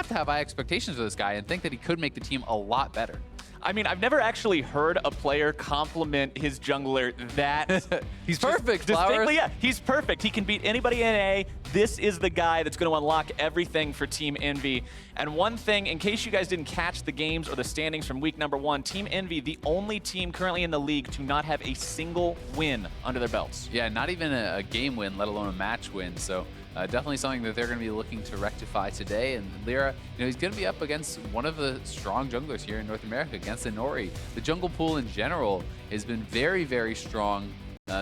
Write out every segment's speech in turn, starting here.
have to have high expectations for this guy and think that he could make the team a lot better. I mean, I've never actually heard a player compliment his jungler that He's perfect, Flowers. distinctly. Yeah, he's perfect. He can beat anybody in NA. This is the guy that's going to unlock everything for Team EnVy. And one thing, in case you guys didn't catch the games or the standings from week number 1, Team EnVy, the only team currently in the league to not have a single win under their belts. Yeah, not even a game win, let alone a match win. So definitely something that they're going to be looking to rectify today. And Lyra, he's going to be up against one of the strong junglers here in North America, against Inori. The jungle pool in general has been very, very strong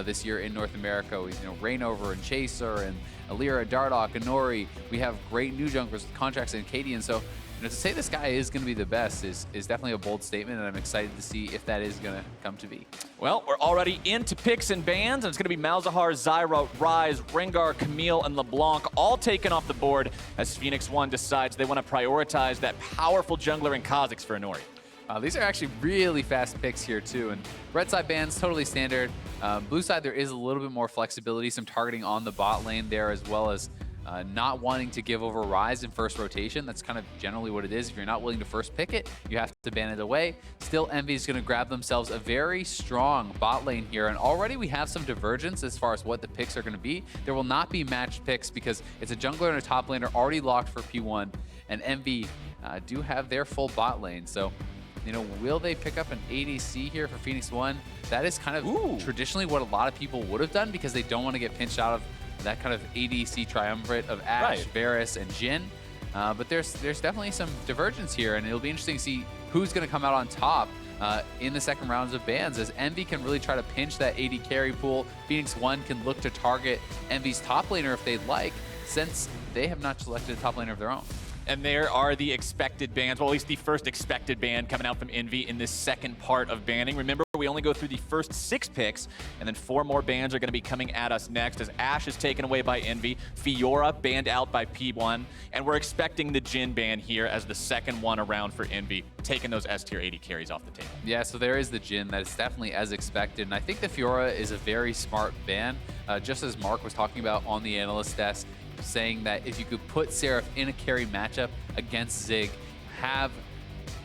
this year in North America. With Reignover and Chaser and Lyra, Dardoch, Inori. We have great new junglers with contracts and Cadian. So to say this guy is going to be the best is definitely a bold statement, and I'm excited to see if that is going to come to be. Well, we're already into picks and bans, and it's going to be Malzahar, Zyra, Ryze, Rengar, Camille, and LeBlanc all taken off the board as Phoenix One decides they want to prioritize that powerful jungler in Kha'Zix for Inori. These are actually really fast picks here too, and red side bans totally standard. Blue side, there is a little bit more flexibility, some targeting on the bot lane there, as well as not wanting to give over Ryze in first rotation. That's kind of generally what it is. If you're not willing to first pick it, you have to ban it away. Still, EnVy is going to grab themselves a very strong bot lane here, and already we have some divergence as far as what the picks are going to be. There will not be matched picks because it's a jungler and a top laner already locked for P1, and EnVy do have their full bot lane. So will they pick up an ADC here for Phoenix One? That is kind of traditionally what a lot of people would have done because they don't want to get pinched out of that kind of ADC triumvirate of Ashe, Varus, and Jhin. But there's definitely some divergence here, and it'll be interesting to see who's going to come out on top in the second rounds of bans, as EnVy can really try to pinch that AD carry pool. Phoenix One can look to target EnVy's top laner if they'd like, since they have not selected a top laner of their own. And there are the expected bans, well, at least the first expected ban coming out from EnVy in this second part of banning. Remember, we only go through the first 6 picks, and then 4 more bans are going to be coming at us next, as Ashe is taken away by EnVy, Fiora banned out by P1, and we're expecting the Jhin ban here as the second one around for EnVy, taking those S-tier 80 carries off the table. Yeah, so there is the Jhin. That is definitely as expected, and I think the Fiora is a very smart ban, just as Mark was talking about on the analyst desk, saying that if you could put Seraph in a carry matchup against Zig, have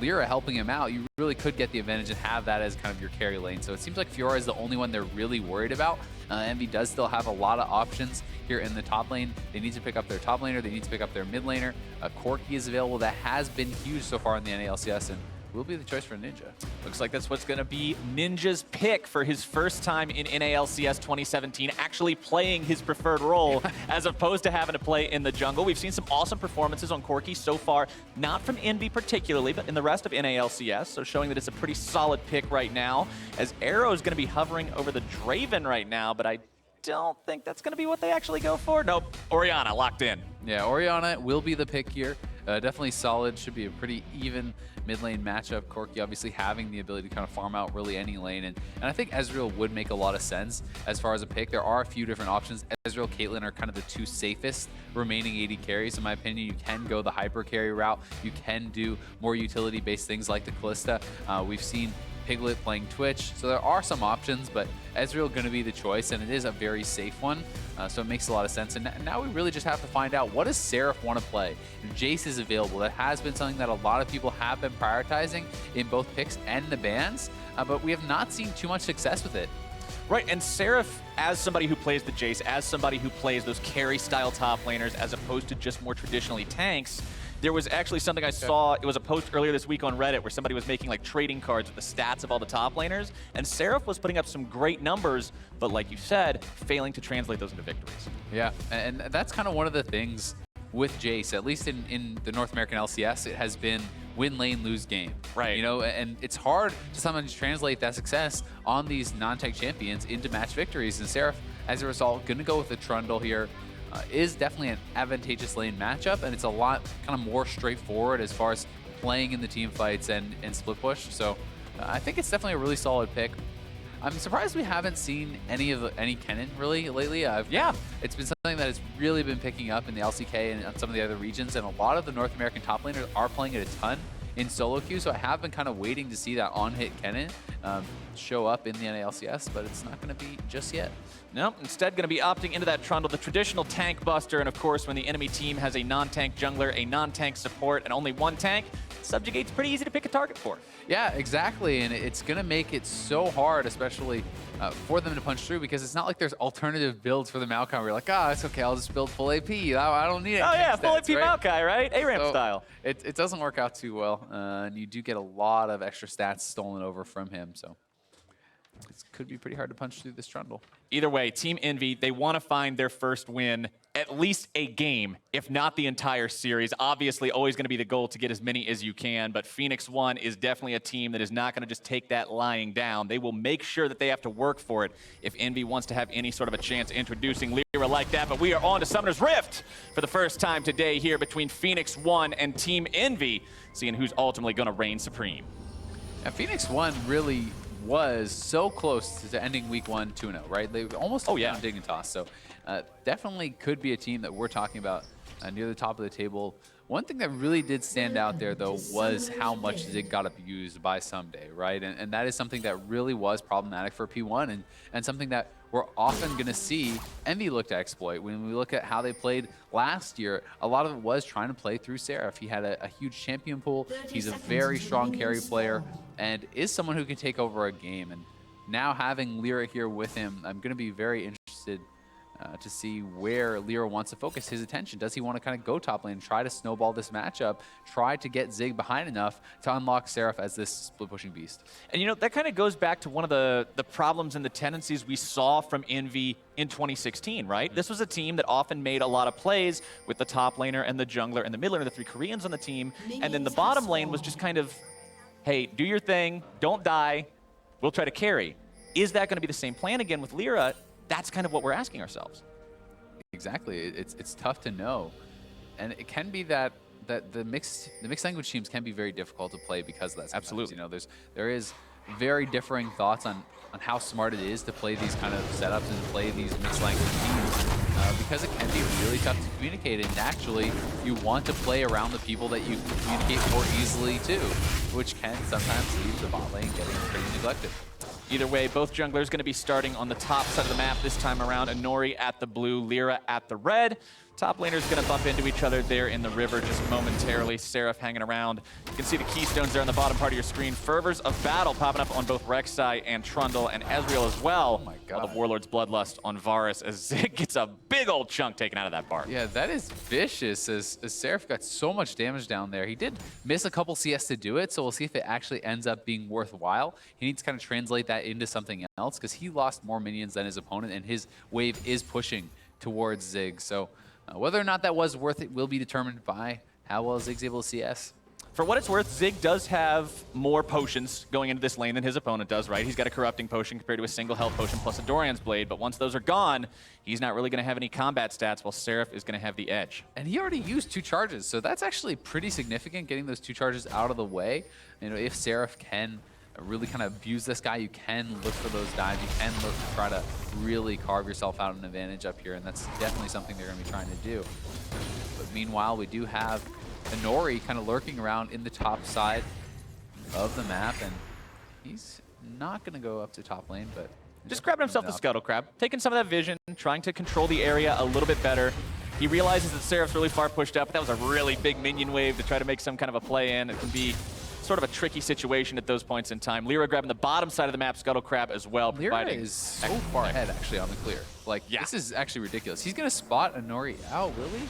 Lyra helping him out, you really could get the advantage and have that as kind of your carry lane. So it seems like Fiora is the only one they're really worried about. EnVy does still have a lot of options here in the top lane. They need to pick up their top laner, they need to pick up their mid laner. Corki is available. That has been huge so far in the NA LCS, and will be the choice for Ninja. Looks like that's what's going to be Ninja's pick for his first time in NA LCS 2017, actually playing his preferred role as opposed to having to play in the jungle. We've seen some awesome performances on Corki so far, not from EnVy particularly, but in the rest of NA LCS, so showing that it's a pretty solid pick right now, as Arrow is going to be hovering over the Draven right now, but I don't think that's going to be what they actually go for. Nope, Orianna locked in. Yeah, Orianna will be the pick here. Definitely solid, should be a pretty even mid lane matchup. Corki obviously having the ability to kind of farm out really any lane, and I think Ezreal would make a lot of sense as far as a pick. There are a few different options. Ezreal, Caitlyn are kind of the 2 safest remaining AD carries. In my opinion, you can go the hyper carry route. You can do more utility based things like the Kalista. We've seen Piglet playing Twitch, so there are some options, but Ezreal going to be the choice, and it is a very safe one, so it makes a lot of sense. And now we really just have to find out, what does Seraph want to play? And Jace is available. That has been something that a lot of people have been prioritizing in both picks and the bans, but we have not seen too much success with it. Right, and Seraph, as somebody who plays the Jace, as somebody who plays those carry-style top laners as opposed to just more traditionally tanks, there was actually something I saw, it was a post earlier this week on Reddit where somebody was making like trading cards with the stats of all the top laners, and Seraph was putting up some great numbers, but like you said, failing to translate those into victories. Yeah, and that's kind of one of the things with Jace, at least in the North American LCS, it has been win lane, lose game. Right. And it's hard to sometimes translate that success on these non-tech champions into match victories, and Seraph, as a result, going to go with the Trundle here. Is definitely an advantageous lane matchup, and it's a lot kind of more straightforward as far as playing in the team fights and split push. So I think it's definitely a really solid pick. I'm surprised we haven't seen any Kennen really lately. Yeah, it's been something that has really been picking up in the LCK and on some of the other regions, and a lot of the North American top laners are playing it a ton in solo queue, so I have been kind of waiting to see that on-hit Kennen show up in the NALCS, but it's not going to be just yet. Nope, instead going to be opting into that Trundle, the traditional tank buster, and of course when the enemy team has a non-tank jungler, a non-tank support, and only one tank, Subjugate's pretty easy to pick a target for. Yeah, exactly, and it's going to make it so hard, especially for them to punch through, because it's not like there's alternative builds for the Maokai where you're like, it's okay, I'll just build full AP. I don't need it. Oh yeah, full AP right? Maokai, right? A-ramp so style. It doesn't work out too well, and you do get a lot of extra stats stolen over from him, so it could be pretty hard to punch through this Trundle. Either way, Team Envy, they want to find their first win, at least a game, if not the entire series. Obviously, always going to be the goal to get as many as you can, but Phoenix One is definitely a team that is not going to just take that lying down. They will make sure that they have to work for it if Envy wants to have any sort of a chance introducing Lyra like that. But we are on to Summoner's Rift for the first time today here between Phoenix One and Team Envy, seeing who's ultimately going to reign supreme. Now, Phoenix One really was so close to ending week 1 2-0, right? They almost took down Dignitas, so definitely could be a team that we're talking about near the top of the table. One thing that really did stand out there, though, was how much Zig got abused by Someday, right? And that is something that really was problematic for P1 and something that we're often going to see Envy look to exploit. When we look at how they played last year, a lot of it was trying to play through Seraph. He had a huge champion pool. He's a very strong carry player and is someone who can take over a game. And now having Lyra here with him, I'm going to be very interested to see where Lyra wants to focus his attention. Does he want to kind of go top lane, try to snowball this matchup, try to get Zig behind enough to unlock Seraph as this split-pushing beast? And you know, that kind of goes back to one of the problems and the tendencies we saw from Envy in 2016, right? This was a team that often made a lot of plays with the top laner and the jungler and the mid laner, the 3 Koreans on the team, and then the bottom lane was just kind of, hey, do your thing, don't die, we'll try to carry. Is that going to be the same plan again with Lyra? That's kind of what we're asking ourselves. Exactly. It's tough to know, and it can be that the mixed language teams can be very difficult to play because of that. Sometimes. Absolutely. You know, there is very differing thoughts on how smart it is to play these kind of setups and to play these mixed language teams because it can be really tough to communicate. And naturally, you want to play around the people that you can communicate more easily to, which can sometimes leave the bot lane getting pretty neglected. Either way, both junglers going to be starting on the top side of the map this time around. Inori at the blue, Lyra at the red. Top laners going to bump into each other there in the river just momentarily. Seraph hanging around. You can see the keystones there on the bottom part of your screen. Fervors of battle popping up on both Rek'Sai and Trundle and Ezreal as well. Oh my God. While the Warlord's Bloodlust on Varus as Zig gets a big old chunk taken out of that bar. Yeah, that is vicious as Seraph got so much damage down there. He did miss a couple CS to do it, so we'll see if it actually ends up being worthwhile. He needs to kind of translate that into something else because he lost more minions than his opponent and his wave is pushing towards Zig. So whether or not that was worth it will be determined by how well Zig's able to CS. For what it's worth, Zig does have more potions going into this lane than his opponent does, right? He's got a Corrupting Potion compared to a single health potion plus a Dorian's Blade, but once those are gone, he's not really going to have any combat stats while Seraph is going to have the edge. And he already used 2 charges, so that's actually pretty significant, getting those 2 charges out of the way. You know, if Seraph can really kind of abuse this guy, you can look for those dives, you can look to try to really carve yourself out an advantage up here, and that's definitely something they're going to be trying to do. But meanwhile, we do have Inori kind of lurking around in the top side of the map, and he's not going to go up to top lane, but just grabbing himself the Scuttle Crab, taking some of that vision, trying to control the area a little bit better. He realizes that Seraph's really far pushed up, but that was a really big minion wave to try to make some kind of a play in. It can be sort of a tricky situation at those points in time. Lyra grabbing the bottom side of the map, Scuttle Crab as well. Lyra is so far ahead, actually, on the clear. Like, this is actually ridiculous. He's going to spot Inori out, will he?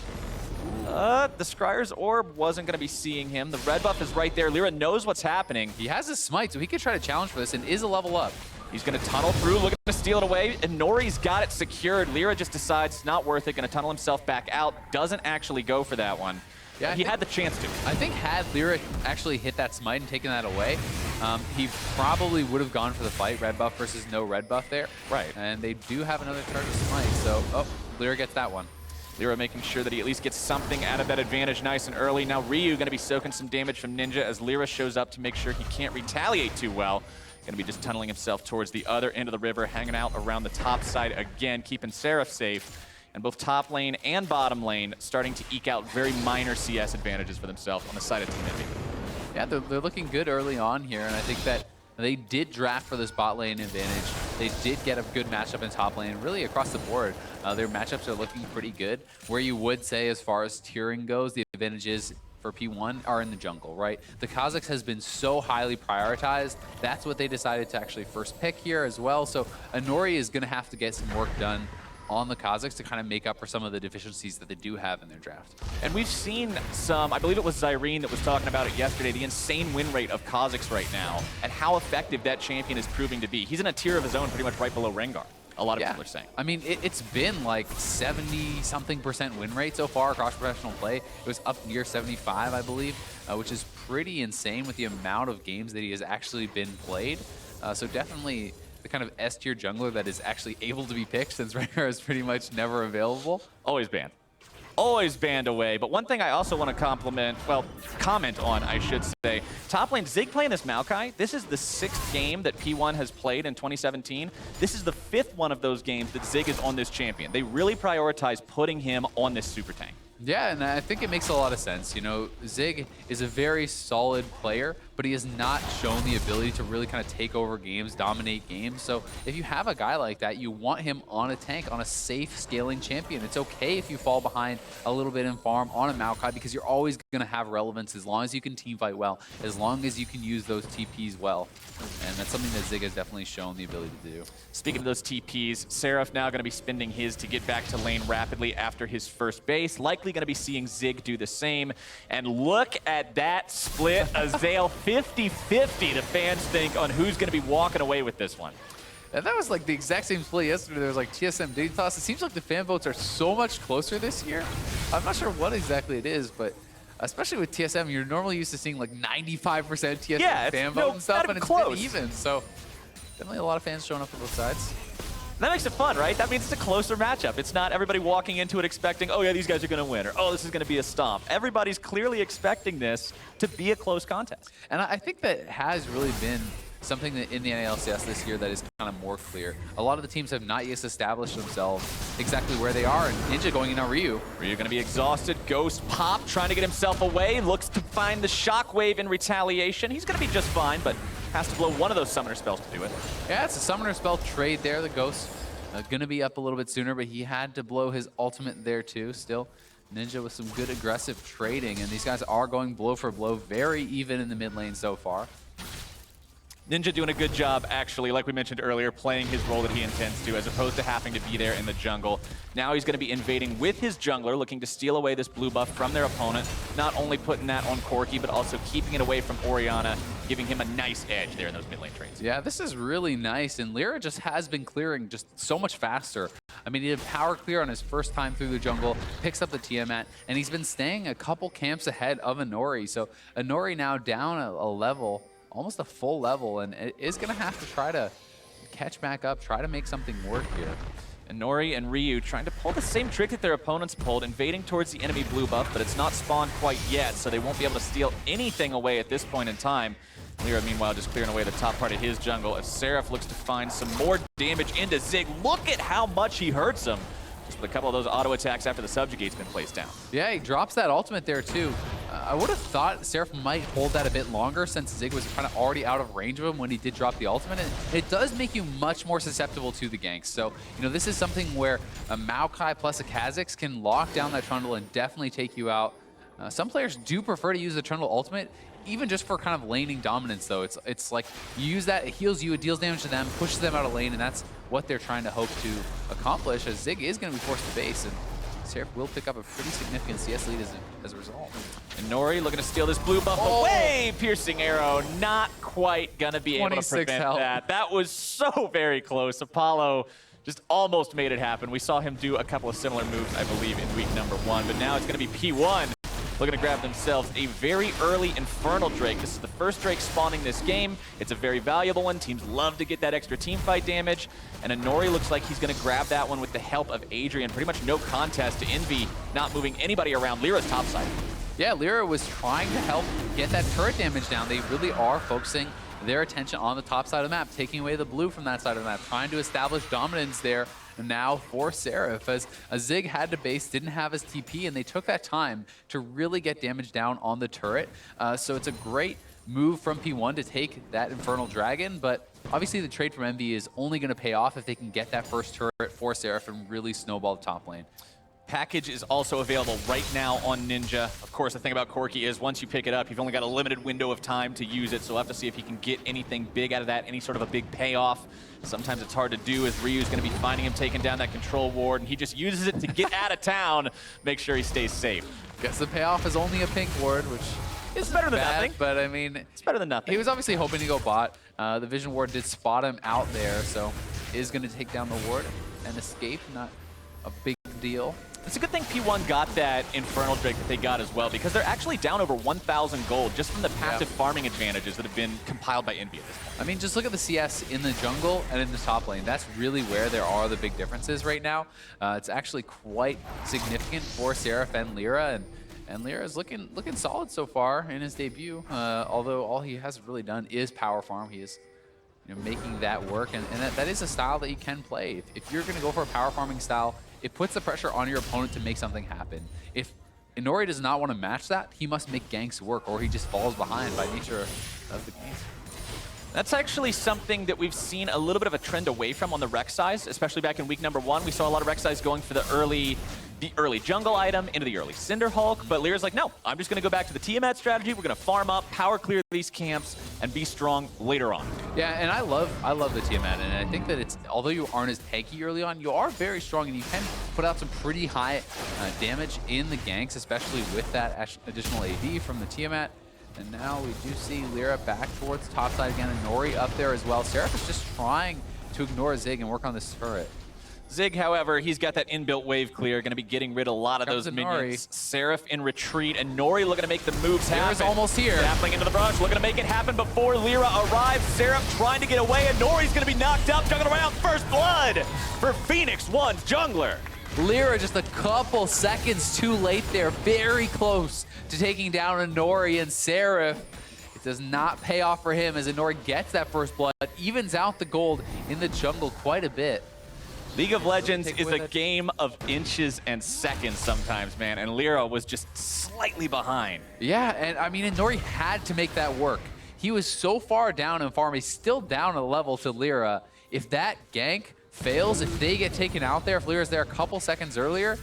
The Scryer's Orb wasn't going to be seeing him. The red buff is right there. Lyra knows what's happening. He has a smite, so he could try to challenge for this and is a level up. He's going to tunnel through, looking to steal it away. And Nori's got it secured. Lyra just decides it's not worth it, going to tunnel himself back out. Doesn't actually go for that one. Yeah, he had the chance to. I think had Lyra actually hit that smite and taken that away, he probably would have gone for the fight, red buff versus no red buff there. Right. And they do have another charge of smite, so, Lyra gets that one. Lyra making sure that he at least gets something out of that advantage nice and early. Now Ryu going to be soaking some damage from Ninja as Lyra shows up to make sure he can't retaliate too well. Going to be just tunneling himself towards the other end of the river, hanging out around the top side again, keeping Seraph safe. And both top lane and bottom lane starting to eke out very minor CS advantages for themselves on the side of Team Envy. Yeah, they're looking good early on here, and I think that they did draft for this bot lane advantage. They did get a good matchup in top lane, really across the board. Their matchups are looking pretty good. Where you would say as far as tiering goes, the advantages for P1 are in the jungle, right? The Kazakhs has been so highly prioritized. That's what they decided to actually first pick here as well. So Inori is gonna have to get some work done on the Kazakhs to kind of make up for some of the deficiencies that they do have in their draft. And we've seen some, I believe it was Zyrene that was talking about it yesterday, the insane win rate of Kazakhs right now and how effective that champion is proving to be. He's in a tier of his own pretty much right below Rengar. A lot of people are saying. I mean, it's been like 70-something% win rate so far across professional play. It was up near 75, I believe, which is pretty insane with the amount of games that he has actually been played. So definitely the kind of S-tier jungler that is actually able to be picked, since Rengar is pretty much never available. Always banned. Always banned away. But one thing I also want to comment on, I should say. Top lane, Zig playing this Maokai. This is the 6th game that P1 has played in 2017. This is the 5th one of those games that Zig is on this champion. They really prioritize putting him on this super tank. Yeah, and I think it makes a lot of sense. You know, Zig is a very solid player, but he has not shown the ability to really kind of take over games, dominate games. So if you have a guy like that, you want him on a tank, on a safe scaling champion. It's okay if you fall behind a little bit in farm on a Maokai, because you're always going to have relevance as long as you can team fight well, as long as you can use those TPs well. And that's something that Zig has definitely shown the ability to do. Speaking of those TPs, Seraph now going to be spending his to get back to lane rapidly after his first base. Likely going to be seeing Zig do the same. And look at that split. Azael 50-50, the fans think, on who's going to be walking away with this one. And that was like the exact same split yesterday. There was like TSM Dignitas. It seems like the fan votes are so much closer this year. I'm not sure what exactly it is, but especially with TSM, you're normally used to seeing like 95% TSM fan vote and stuff, and it's been even. So definitely a lot of fans showing up for both sides. That makes it fun, right? That means it's a closer matchup. It's not everybody walking into it expecting, oh yeah, these guys are going to win, or oh, this is going to be a stomp. Everybody's clearly expecting this to be a close contest. And I think that has really been something that in the NA LCS this year that is kind of more clear. A lot of the teams have not yet established themselves exactly where they are, and Ninja going in on Ryu. Ryu going to be exhausted. Ghost Pop trying to get himself away. Looks to find the Shockwave in retaliation. He's going to be just fine, but has to blow one of those summoner spells to do it. Yeah, it's a summoner spell trade there. The Ghost going to be up a little bit sooner, but he had to blow his ultimate there too. Still, Ninja with some good aggressive trading, and these guys are going blow for blow, very even in the mid lane so far. Ninja doing a good job, actually, like we mentioned earlier, playing his role that he intends to, as opposed to having to be there in the jungle. Now he's going to be invading with his jungler, looking to steal away this blue buff from their opponent, not only putting that on Corki, but also keeping it away from Orianna, giving him a nice edge there in those mid lane trades. Yeah, this is really nice, and Lyra just has been clearing just so much faster. I mean, he did power clear on his first time through the jungle, picks up the Tiamat, and he's been staying a couple camps ahead of Inori. So Inori now down a level, almost a full level, and it is going to have to try to catch back up, try to make something work here. Inori and Ryu trying to pull the same trick that their opponents pulled, invading towards the enemy blue buff, but it's not spawned quite yet, so they won't be able to steal anything away at this point in time. Lyra, meanwhile, just clearing away the top part of his jungle as Seraph looks to find some more damage into Zig. Look at how much he hurts him. Just with a couple of those auto attacks after the subjugate's been placed down. Yeah, he drops that ultimate there too. I would have thought Seraph might hold that a bit longer, since Zig was kind of already out of range of him when he did drop the ultimate. And it does make you much more susceptible to the ganks. So, you know, this is something where a Maokai plus a Kha'Zix can lock down that Trundle and definitely take you out. Some players do prefer to use the Trundle ultimate, even just for kind of laning dominance, though. It's like you use that, it heals you, it deals damage to them, pushes them out of lane, and that's what they're trying to hope to accomplish, as Zig is going to be forced to base, and Seraph will pick up a pretty significant CS lead as a result. And Nori looking to steal this blue buff away. Piercing arrow, not quite going to be able to prevent that. That was so very close. Apollo just almost made it happen. We saw him do a couple of similar moves, I believe, in week number 1, but now it's going to be P1 looking to grab themselves a very early Infernal Drake. This is the first Drake spawning this game. It's a very valuable one. Teams love to get that extra team fight damage. And Inori looks like he's going to grab that one with the help of Adrian. Pretty much no contest to Envy, not moving anybody around Lyra's top side. Yeah, Lyra was trying to help get that turret damage down. They really are focusing their attention on the top side of the map, taking away the blue from that side of the map, trying to establish dominance there now for Seraph, as Zig had to base, didn't have his TP, and they took that time to really get damage down on the turret. So it's a great move from P1 to take that Infernal Dragon, but obviously the trade from Envy is only going to pay off if they can get that first turret for Seraph and really snowball the top lane. Package is also available right now on Ninja. Of course, the thing about Corki is once you pick it up, you've only got a limited window of time to use it, so we'll have to see if he can get anything big out of that, any sort of a big payoff. Sometimes it's hard to do as Ryu's going to be finding him taking down that control ward, and he just uses it to get out of town, make sure he stays safe. Guess the payoff is only a pink ward, which it's better than bad, nothing. But I mean, it's better than nothing. He was obviously hoping to go bot. The Vision Ward did spot him out there, so is going to take down the ward and escape. Not a big deal. It's a good thing P1 got that Infernal Drake that they got as well, because they're actually down over 1,000 gold just from the passive farming advantages that have been compiled by Envy at this point. I mean, just look at the CS in the jungle and in the top lane. That's really where there are the big differences right now. It's actually quite significant for Seraph and Lyra, and Lyra is looking solid so far in his debut, although all he has really done is power farm. He is making that work, and that is a style that you can play. If you're going to go for a power farming style, it puts the pressure on your opponent to make something happen. If Inori does not want to match that, he must make ganks work, or he just falls behind by nature of the game. That's actually something that we've seen a little bit of a trend away from on the Rek'Sais, especially back in week number 1. We saw a lot of Rek'Sais going for the early jungle item into the early Cinder Hulk, but Lyra's like, no, I'm just going to go back to the Tiamat strategy. We're going to farm up, power clear these camps, and be strong later on. Yeah, and I love the Tiamat, and I think that it's, although you aren't as tanky early on, you are very strong, and you can put out some pretty high damage in the ganks, especially with that additional AD from the Tiamat. And now we do see Lyra back towards top side again, and Nori up there as well. Seraph is just trying to ignore Zig and work on this turret. Zig, however, he's got that inbuilt wave clear, going to be getting rid of a lot of those minions. Seraph in retreat, and Nori looking to make the moves happen. Lyra's almost here. Dappling into the brush, looking to make it happen before Lyra arrives. Seraph trying to get away, and Nori's going to be knocked up, juggling around. First blood for Phoenix One's jungler. Lyra just a couple seconds too late there, very close to taking down Inori, and Seraph. It does not pay off for him as Inori gets that first blood, evens out the gold in the jungle quite a bit. League of Legends is a game of inches and seconds sometimes, man, and Lyra was just slightly behind. Yeah, and I mean, Inori had to make that work. He was so far down in farm, he's still down a level to Lyra. If that gank fails, if they get taken out there, if Lyra's there a couple seconds earlier,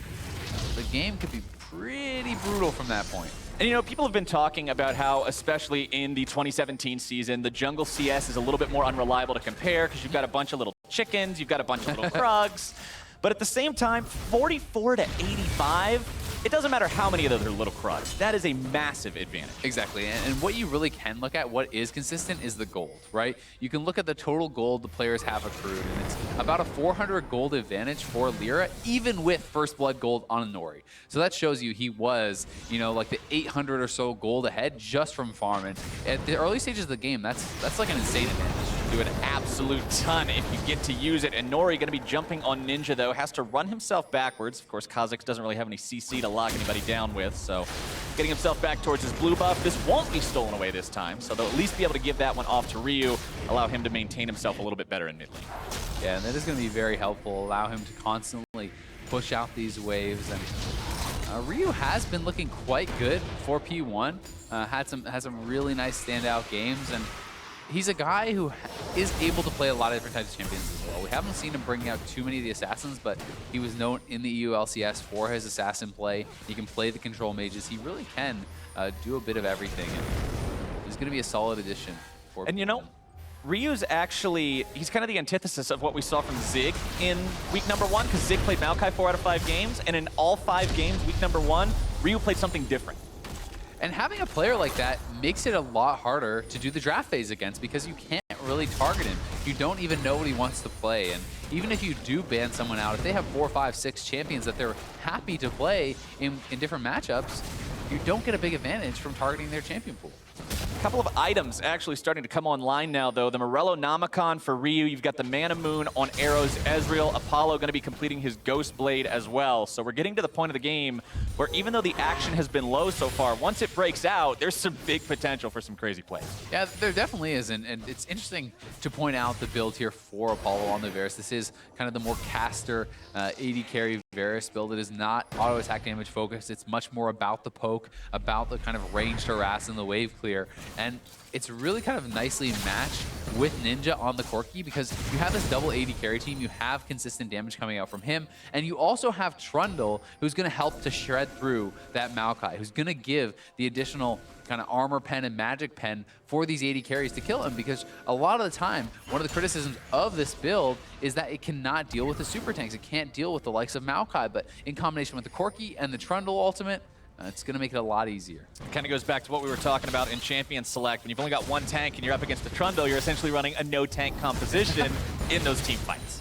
the game could be pretty brutal from that point. And people have been talking about how, especially in the 2017 season, the jungle CS is a little bit more unreliable to compare because you've got a bunch of little chickens, you've got a bunch of little krugs. But at the same time, 44 to 85, it doesn't matter how many of those are little krugs. That is a massive advantage. Exactly, and what you really can look at, what is consistent, is the gold, right? You can look at the total gold the players have accrued, and it's about a 400 gold advantage for Lyra, even with first blood gold on Inori. So that shows you he was, like the 800 or so gold ahead just from farming. At the early stages of the game, that's like an insane advantage. Do an absolute ton if you get to use it. And Nori going to be jumping on Ninja, though. Has to run himself backwards. Of course, Kha'Zix doesn't really have any CC to lock anybody down with, so getting himself back towards his blue buff. This won't be stolen away this time, so they'll at least be able to give that one off to Ryu, allow him to maintain himself a little bit better in mid lane. Yeah, and that is going to be very helpful, allow him to constantly push out these waves. And Ryu has been looking quite good for P1. Had some really nice standout games, and he's a guy who is able to play a lot of different types of champions as well. We haven't seen him bringing out too many of the assassins, but he was known in the EU LCS for his assassin play. He can play the control mages. He really can do a bit of everything. And he's going to be a solid addition for And Ryu's actually, he's kind of the antithesis of what we saw from Zig in week number 1, because Zig played Maokai 4 out of 5 games, and in all 5 games, week number 1, Ryu played something different. And having a player like that makes it a lot harder to do the draft phase against, because you can't really target him. You don't even know what he wants to play. And even if you do ban someone out, if they have 4, 5, 6 champions that they're happy to play in different matchups, you don't get a big advantage from targeting their champion pool. couple of items actually starting to come online now, though. The Morello Namicon for Ryu. You've got the Mana Moon on Arrows. Ezreal, Apollo going to be completing his Ghost Blade as well. So we're getting to the point of the game where even though the action has been low so far, once it breaks out, there's some big potential for some crazy plays. Yeah, there definitely is. And it's interesting to point out the build here for Apollo on the Varus. This is kind of the more caster AD carry Varus build. It is not auto attack damage focused. It's much more about the poke, about the kind of ranged harass and the wave clear. And it's really kind of nicely matched with Ninja on the Corki because you have this double AD carry team, you have consistent damage coming out from him, and you also have Trundle, who's going to help to shred through that Maokai, who's going to give the additional kind of armor pen and magic pen for these AD carries to kill him, because a lot of the time, one of the criticisms of this build is that it cannot deal with the super tanks. It can't deal with the likes of Maokai, but in combination with the Corki and the Trundle ultimate, it's going to make it a lot easier. It kind of goes back to what we were talking about in Champion Select. When you've only got one tank and you're up against a Trundle, you're essentially running a no-tank composition in those team fights.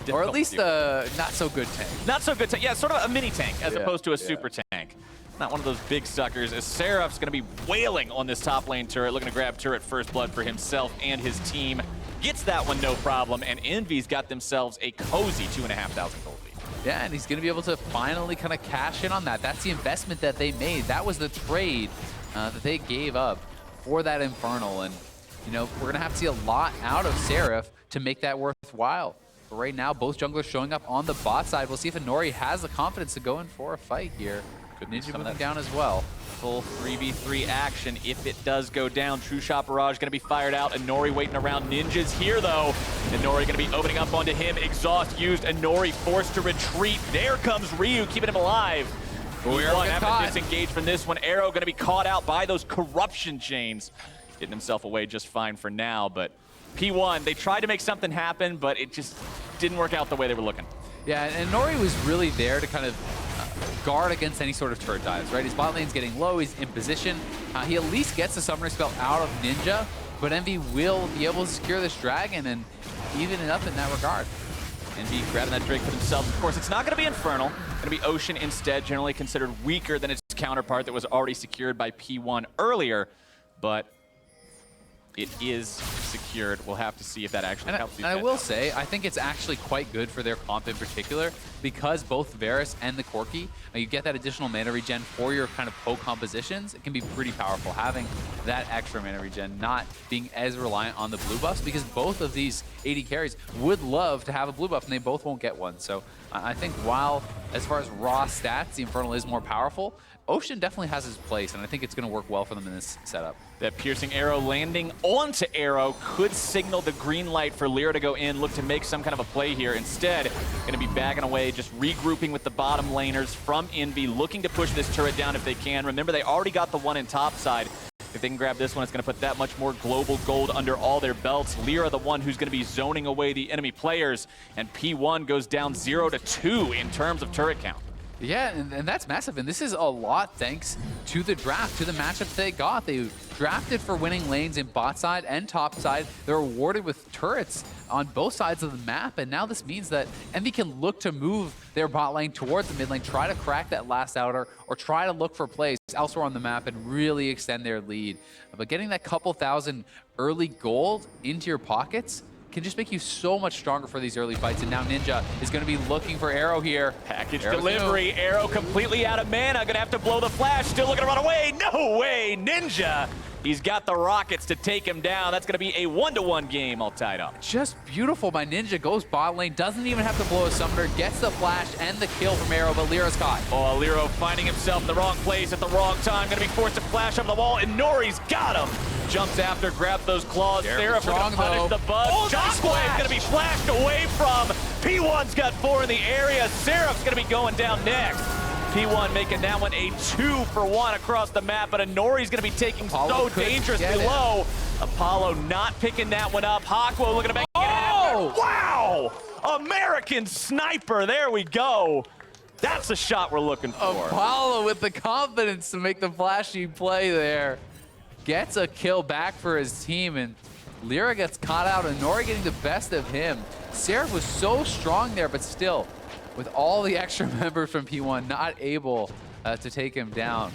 Yeah. Or at least a not-so-good tank. Not so good tank. Yeah, sort of a mini tank as opposed to a super tank. Not one of those big suckers, as Seraph's going to be wailing on this top lane turret, looking to grab turret first blood for himself and his team. Gets that one no problem, and EnVy's got themselves a cozy 2,500 gold lead. Yeah, and he's going to be able to finally kind of cash in on that. That's the investment that they made. That was the trade that they gave up for that Infernal. And, you know, we're going to have to see a lot out of Seraph to make that worthwhile. But right now, both junglers showing up on the bot side. We'll see if Inori has the confidence to go in for a fight here. Ninja moving down as well. Full 3v3 action if it does go down. True Shot Barrage going to be fired out. Inori waiting around. Ninja's here, though. Inori going to be opening up onto him. Exhaust used. Inori forced to retreat. There comes Ryu, keeping him alive. P1 having to disengage from this one. Arrow going to be caught out by those corruption chains. Getting himself away just fine for now, but P1, they tried to make something happen, but it just didn't work out the way they were looking. Yeah, and Inori was really there to kind of guard against any sort of turret dives, right? His bot lane's getting low, he's in position. He at least gets the summoner spell out of Ninja, but Envy will be able to secure this dragon and even it up in that regard. Envy grabbing that Drake for themselves. Of course, it's not going to be Infernal. Going to be Ocean instead, generally considered weaker than its counterpart that was already secured by P1 earlier, but it is secured. We'll have to see if that actually helps. And I will say, I think it's actually quite good for their comp in particular, because both Varus and the Corki, you get that additional mana regen for your kind of poke compositions. It can be pretty powerful having that extra mana regen, not being as reliant on the blue buffs, because both of these AD carries would love to have a blue buff, and they both won't get one. So I think while, as far as raw stats, the Infernal is more powerful, Ocean definitely has his place, and I think it's going to work well for them in this setup. That piercing arrow landing onto Arrow could signal the green light for Lyra to go in, look to make some kind of a play here. Instead, going to be backing away, just regrouping with the bottom laners from Envy, looking to push this turret down if they can. Remember, they already got the one in top side. If they can grab this one, it's going to put that much more global gold under all their belts. Lyra, the one who's going to be zoning away the enemy players, and P1 goes down 0-2 in terms of turret count. Yeah, and that's massive, and this is a lot thanks to the draft, to the matchup they got. They drafted for winning lanes in bot side and top side. They're rewarded with turrets on both sides of the map, and now this means that Envy can look to move their bot lane towards the mid lane, try to crack that last outer, or try to look for plays elsewhere on the map and really extend their lead. But getting that couple thousand early gold into your pockets can just make you so much stronger for these early fights. And now Ninja is going to be looking for Arrow here. Package delivery. Arrow completely out of mana. Going to have to blow the flash. Still looking to run away. No way. Ninja. He's got the rockets to take him down. That's going to be a 1-to-1 game all tied up. Just beautiful by Ninja. Goes bot lane. Doesn't even have to blow a summoner. Gets the flash and the kill from Arrow, but Lyra's caught. Oh, Lyra finding himself in the wrong place at the wrong time. Going to be forced to flash over the wall, and Nori's got him. Jumps after, grabs those claws. Seraph going to punish the bug. Oh, Shockwave's going to be flashed away from. P1's got 4 in the area. Seraph's going to be going down next. P1 making that one a 2-for-1 across the map, but Inori's going to be taking so dangerously low. Apollo not picking that one up. Hawkwo looking to make it happen. Wow! American Sniper, there we go. That's the shot we're looking for. Apollo with the confidence to make the flashy play there. Gets a kill back for his team, and Lyra gets caught out, and Inori getting the best of him. Seraph was so strong there, but still, with all the extra members from P1 not able to take him down.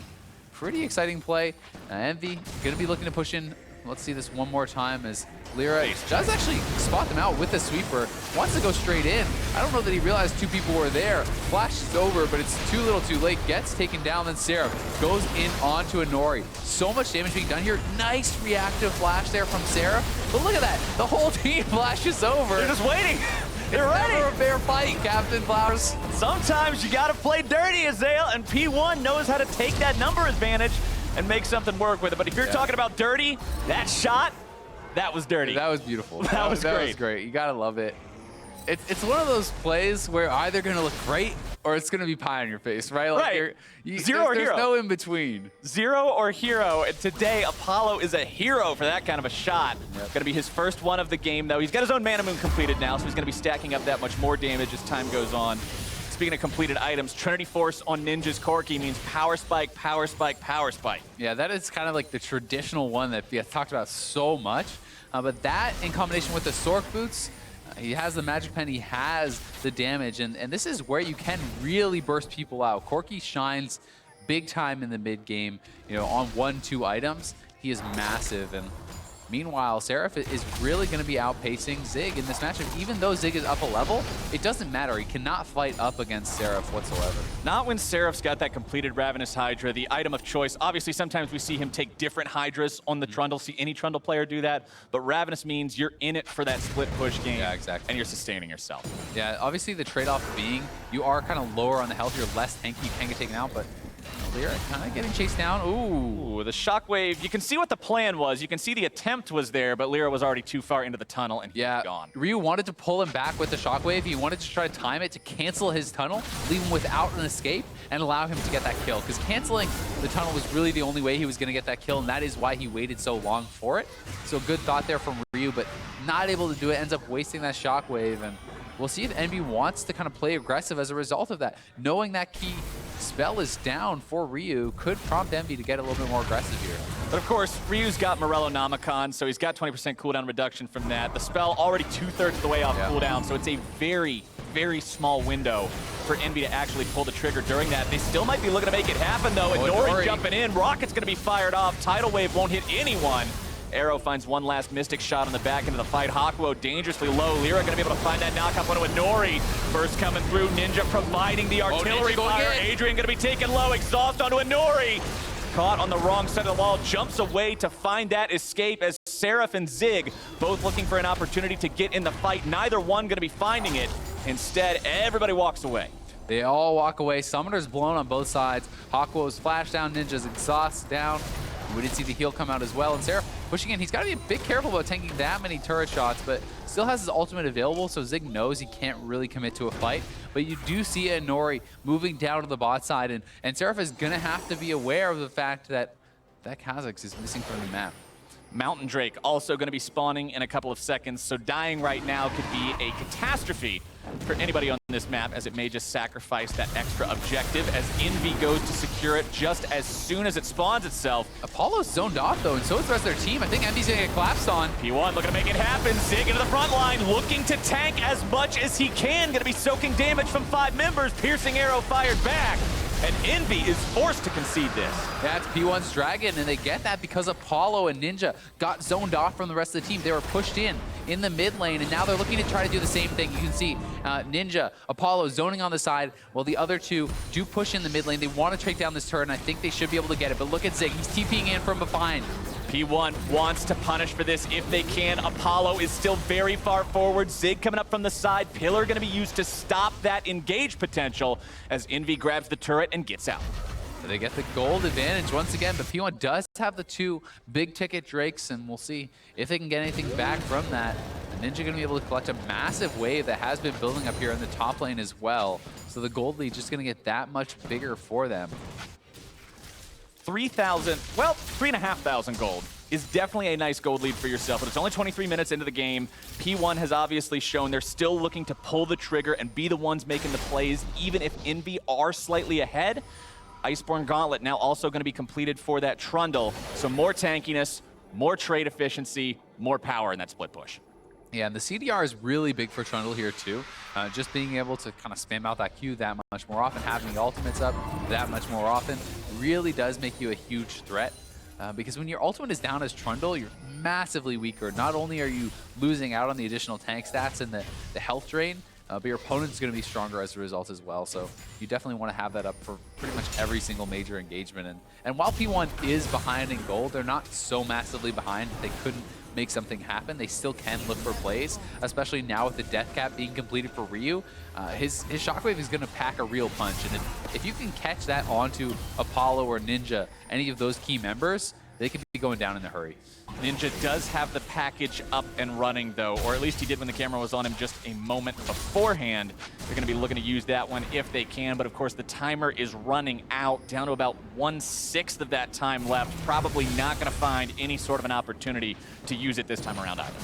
pretty exciting play. Envy going to be looking to push in. Let's see this one more time as Lyra does actually spot them out with the sweeper. Wants to go straight in. I don't know that he realized two people were there. Flash is over, but it's too little too late. Gets taken down, then Seraph goes in onto a Nori. So much damage being done here. Nice reactive flash there from Seraph. But look at that. The whole team flashes over. They're just waiting. They're ready. Never a fair fight, Captain Flowers. Sometimes you got to play dirty, Azael, and P1 knows how to take that number advantage and make something work with it. But if you're talking about dirty, that shot, that was dirty. That was beautiful. That was great. That was great. You gotta love it. It's one of those plays where either gonna look great or it's gonna be pie on your face, right? Like right. Zero or hero. There's no in between. Zero or hero. And today, Apollo is a hero for that kind of a shot. Yep. Gonna be his first one of the game, though. He's got his own Mana Moon completed now, so he's gonna be stacking up that much more damage as time goes on. Speaking of completed items, Trinity Force on Ninja's Corki means power spike, power spike, power spike. Yeah, that is kind of like the traditional one that we have talked about so much. But that in combination with the Sork boots, he has the magic pen, he has the damage, and this is where you can really burst people out. Corki shines big time in the mid game, you know, on 1-2 items. He is massive, and meanwhile, Seraph is really going to be outpacing Zig in this matchup. Even though Zig is up a level, it doesn't matter. He cannot fight up against Seraph whatsoever. Not when Seraph's got that completed Ravenous Hydra, the item of choice. Obviously, sometimes we see him take different Hydras on the Trundle, see any Trundle player do that, but Ravenous means you're in it for that split push game. Yeah, exactly. And you're sustaining yourself. Yeah, obviously the trade-off being you are kind of lower on the health, you're less tanky, you can get taken out, but Lyra kind of getting chased down. Ooh, the shockwave. You can see what the plan was. You can see the attempt was there, but Lyra was already too far into the tunnel and he was gone. Ryu wanted to pull him back with the shockwave. He wanted to try to time it to cancel his tunnel, leave him without an escape, and allow him to get that kill. Because canceling the tunnel was really the only way he was going to get that kill, and that is why he waited so long for it. So good thought there from Ryu, but not able to do it. Ends up wasting that shockwave, and we'll see if Envy wants to kind of play aggressive as a result of that. Knowing that key spell is down for Ryu could prompt Envy to get a little bit more aggressive here. But of course, Ryu's got Morello Namicon, so he's got 20% cooldown reduction from that. The spell already 2/3 of the way off cooldown, so it's a very, very small window for Envy to actually pull the trigger during that. They still might be looking to make it happen, though. And Nori jumping in. Rocket's going to be fired off. Tidal Wave won't hit anyone. Arrow finds one last Mystic shot on the back end of the fight. Hakuo dangerously low. Lyra going to be able to find that knockup onto a Nori. First coming through, Ninja providing the artillery fire. Adrian going to be taken low. Exhaust onto a Nori. Caught on the wrong side of the wall. Jumps away to find that escape as Seraph and Zig both looking for an opportunity to get in the fight. Neither one going to be finding it. Instead, everybody walks away. They all walk away. Summoner's blown on both sides. Hakuo's flash down. Ninja's exhaust down. We did see the heal come out as well, and Seraph pushing in. He's got to be a bit careful about tanking that many turret shots, but still has his ultimate available, so Zig knows he can't really commit to a fight. But you do see a Nori moving down to the bot side, and Seraph is going to have to be aware of the fact that Kha'Zix is missing from the map. Mountain Drake also going to be spawning in a couple of seconds, so dying right now could be a catastrophe for anybody on this map, as it may just sacrifice that extra objective as Envy goes to secure it just as soon as it spawns itself. Apollo's zoned off, though, and so is the rest of their team. I think Envy's going to get collapsed on. P1 looking to make it happen. Zig into the front line, looking to tank as much as he can. Going to be soaking damage from 5 members. Piercing arrow fired back. And Envy is forced to concede this. Yeah, it's P1's Dragon, and they get that because Apollo and Ninja got zoned off from the rest of the team. They were pushed in the mid lane, and now they're looking to try to do the same thing. You can see Ninja, Apollo zoning on the side, while the other two do push in the mid lane. They want to trade down this turret, and I think they should be able to get it. But look at Zig. He's TPing in from behind. P1 wants to punish for this if they can. Apollo is still very far forward. Zig coming up from the side. Pillar going to be used to stop that engage potential as Envy grabs the turret and gets out. They get the gold advantage once again, but P1 does have the 2 big ticket Drakes, and we'll see if they can get anything back from that. Ninja going to be able to collect a massive wave that has been building up here in the top lane as well. So the gold lead just going to get that much bigger for them. 3,000, well, 3,500 gold is definitely a nice gold lead for yourself, but it's only 23 minutes into the game. P1 has obviously shown they're still looking to pull the trigger and be the ones making the plays, even if Envy are slightly ahead. Iceborne Gauntlet now also going to be completed for that Trundle, so more tankiness, more trade efficiency, more power in that split push. Yeah, and the CDR is really big for Trundle here too. Just being able to kind of spam out that Q that much more often, having the ultimates up that much more often, really does make you a huge threat. Because when your ultimate is down as Trundle, you're massively weaker. Not only are you losing out on the additional tank stats and the health drain, but your opponent's going to be stronger as a result as well. So you definitely want to have that up for pretty much every single major engagement. And while P1 is behind in gold, they're not so massively behind that they couldn't make something happen. They still can look for plays, especially now with the death cap being completed for Ryu. His shockwave is going to pack a real punch. And if you can catch that onto Apollo or Ninja, any of those key members, they could be going down in a hurry. Ninja does have the package up and running, though, or at least he did when the camera was on him just a moment beforehand. They're going to be looking to use that one if they can, but of course the timer is running out, down to about 1/6 of that time left. Probably not going to find any sort of an opportunity to use it this time around either.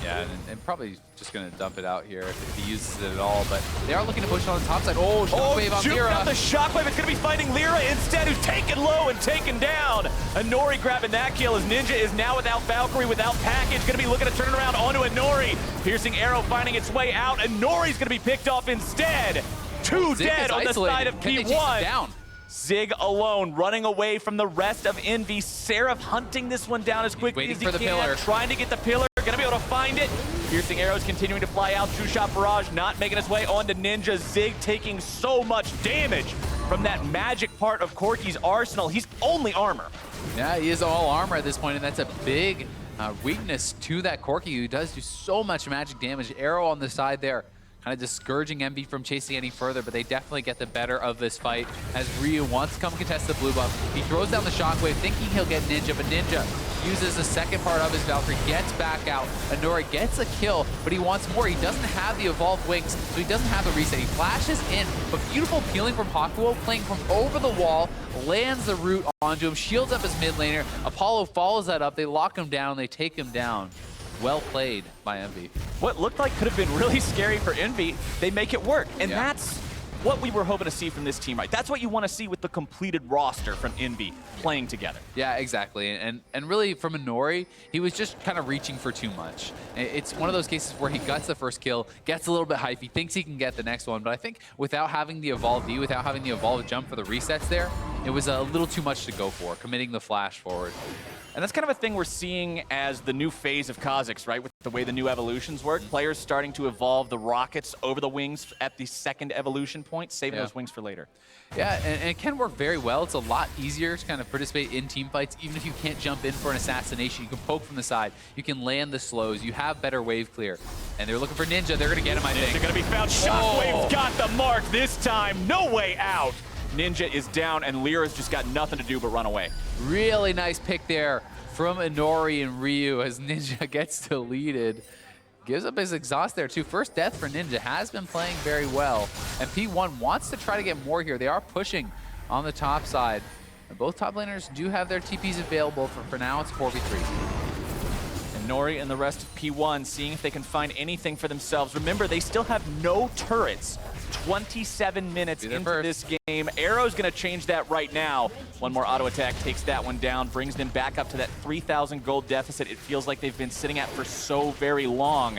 Yeah, and probably just going to dump it out here if he uses it at all. But they are looking to push on the top side. Oh, shockwave on Lyra. Out the shockwave. It's going to be fighting Lyra instead, who's taken low and taken down. Inori grabbing that kill as Ninja is now without Valkyrie, without package. Going to be looking to turn around onto Inori. Piercing arrow finding its way out. Inori's going to be picked off instead. Two dead on the side of P1. Zig alone, running away from the rest of Envy. Seraph hunting this one down as quickly as he can. Pillar. Trying to get the pillar. Going to be able to find it. Piercing arrows continuing to fly out. True shot barrage not making its way onto Ninja. Zig taking so much damage from that magic part of Corki's arsenal. He's only armor. Yeah, he is all armor at this point, and that's a big weakness to that Corki, who does do so much magic damage. Arrow on the side there, kind of discouraging Envy from chasing any further, but they definitely get the better of this fight as Ryu wants to come contest the blue buff. He throws down the shockwave thinking he'll get Ninja, but Ninja uses the second part of his Valkyrie, gets back out. Inori gets a kill, but he wants more. He doesn't have the evolved wings, so he doesn't have the reset. He flashes in, but beautiful peeling from Hakuo, playing from over the wall, lands the root onto him, shields up his mid laner. Apollo follows that up. They lock him down. They take him down. Well played by Envy. What looked like could have been really scary for Envy, they make it work. And that's what we were hoping to see from this team, right? That's what you want to see with the completed roster from Envy playing together. Yeah, exactly. And really from Inori, he was just kind of reaching for too much. It's one of those cases where he gets the first kill, gets a little bit hype, he thinks he can get the next one, but I think without having the evolved V, without having the evolved jump for the resets there, it was a little too much to go for, committing the flash forward. And that's kind of a thing we're seeing as the new phase of Kha'Zix, right? With the way the new evolutions work, players starting to evolve the rockets over the wings at the second evolution point, saving those wings for later. Yeah, and it can work very well. It's a lot easier to kind of participate in team fights, even if you can't jump in for an assassination. You can poke from the side. You can land the slows. You have better wave clear. And they're looking for Ninja. They're going to get him, I think. They're going to be found. Shockwave's got the mark this time. No way out. Ninja is down, and Lyra's just got nothing to do but run away. Really nice pick there from Inori and Ryu as Ninja gets deleted. Gives up his exhaust there too. First death for Ninja, has been playing very well. And P1 wants to try to get more here. They are pushing on the top side. And both top laners do have their TPs available. For now, it's 4v3. Inori and the rest of P1 seeing if they can find anything for themselves. Remember, they still have no turrets. 27 minutes into this game. Arrow's going to change that right now. One more auto attack takes that one down, brings them back up to that 3,000 gold deficit it feels like they've been sitting at for so very long.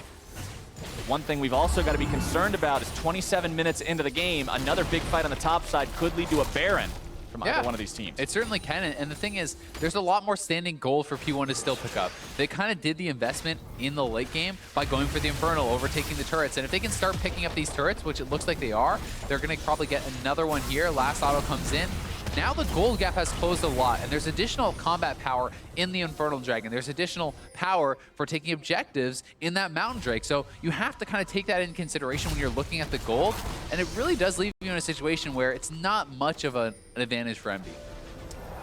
One thing we've also got to be concerned about is 27 minutes into the game, another big fight on the top side could lead to a Baron from either one of these teams. It certainly can, and the thing is, there's a lot more standing gold for P1 to still pick up. They kind of did the investment in the late game by going for the Infernal, overtaking the turrets, and if they can start picking up these turrets, which it looks like they are, they're going to probably get another one here. Last auto comes in. Now the gold gap has closed a lot, and there's additional combat power in the Infernal Dragon. There's additional power for taking objectives in that Mountain Drake. So you have to kind of take that into consideration when you're looking at the gold, and it really does leave you in a situation where it's not much of an advantage for Envy.